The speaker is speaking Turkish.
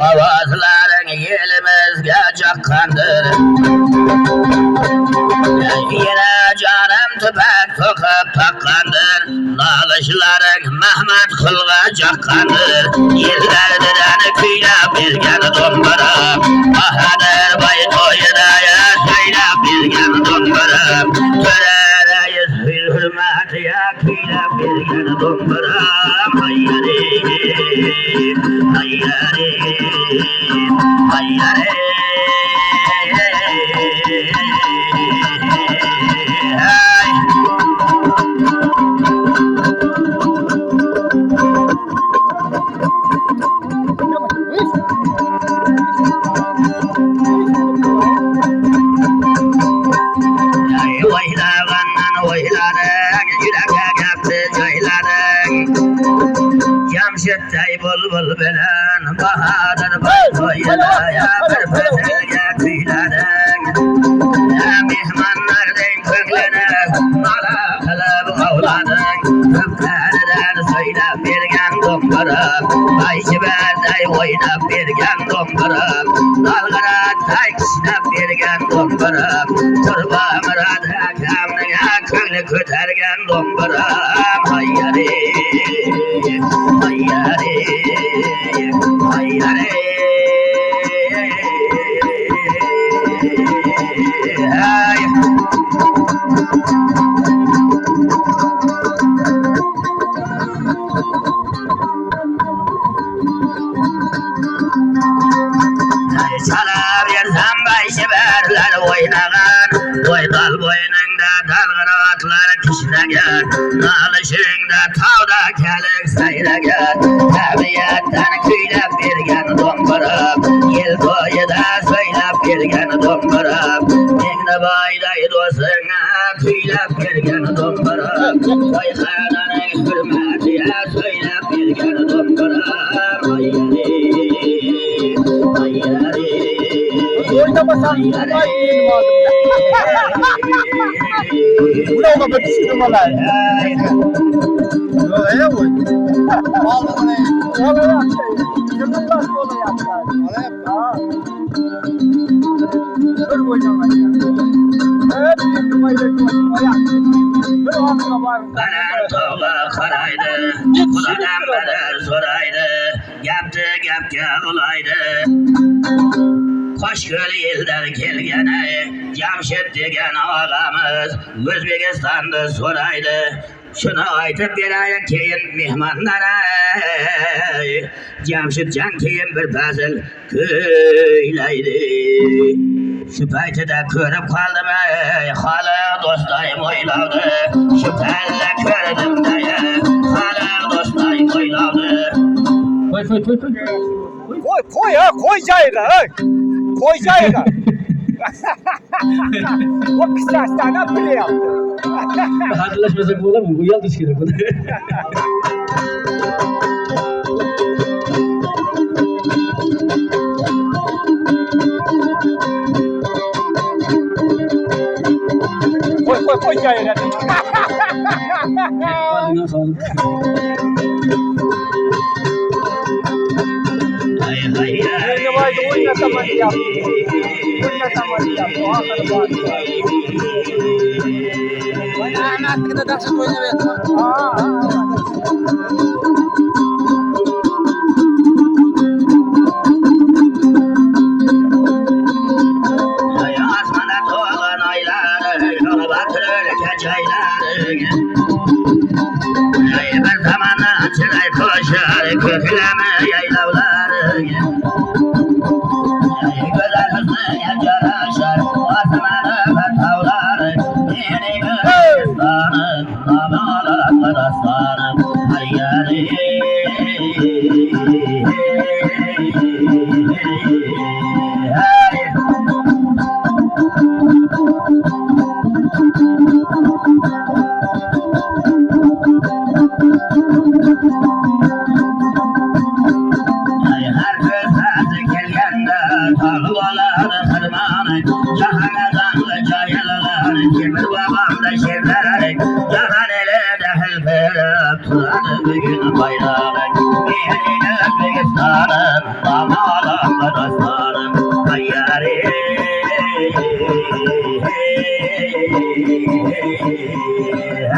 Avazların yelimizge çakkandır. Yine canım tüpek tokup takkandır. Nalışların Mehmet kılga çakkandır. Yerlerden küyle bilgen dombara. Bahadır bay toyuna söyle bilgen dombara. Törereyiz hürmet ya küyle bilgen dombara. Hayyari, hayyari, hayyari. Jamşet'tey bulbul bilen bahadır baytoyuna yakır pezelge tüylerin. Mihmanlar den köklerine nala kılıp avladın. Köklerden söylep birgen dombara. Ayşiber'day oynap birgen dombara. Dalgırat'day kişnep birgen dombara. Turba mırad hakamına kökle kötergen dombara. Hayyari, hayyari, hayyari. Çalar yersem Ayşiber'ler oynagan. Toydal boynunda dalgıratlar kişnegan. Nalışında tavda kelik sayragan. Tabiattan küylep birgen dombara. Yel boyida söylep birgen dombara. Mengde bayday dostuna küylep birgen dombara. Toyhananın hürmetiye söylep birgen dombara. Hayyari, hayyari. Oynamasan bu ne oldu be düşündüm valla. Öyle mi? Aldı bunu. Öyle yaptı. Çocuklar onu yaptı. Öyle yaptı. Dur oynamak ya. Evet, bir o yaptı. Dur hafta var. Karan toğla karaydı. Kuladan beri soraydı. Yaptı yaptı olaydı. Koşgül ilden kelgene Jamşet degen ağamız Özbekistan'da soraydı. Şunu aytıp berayın keyin mihmanlara. Jamşet can keyin bir bazıl köyleydi. Şu paytıda körüp kaldım hala dostayım oylavdı. Şu pelle kördüm de hala dostayım oylavdı. Koy. Koy ha, koy cayla. Koy cayla. O kısa sana bile yaptı. Hatırlaşmasak bu olur mu? Bu yıl dışkıdır bunu. Koy cayla. Ağzına sağlık. Ne var da oynatamadı yaptı. Oynatamadı yaptı. O kadar var. Bana anlattığında da çok oynamıyor. Asmana doğan aylar, yolu batırır keçaylar. Bir zamanlar açılay koşar, kökleme yaylavlar. Güzel hızlı gencer aşar, asmanı fatavlar. Yeni Gürcistan'ın, namalatlar aslanım. Hayyari, Tahvalar harmanı Cahanadan cayalar Cemil babamda şevler Cahanelerde helfere Turanı bugün bayrağı Birine Özbekistan'ın Damalarla dostlar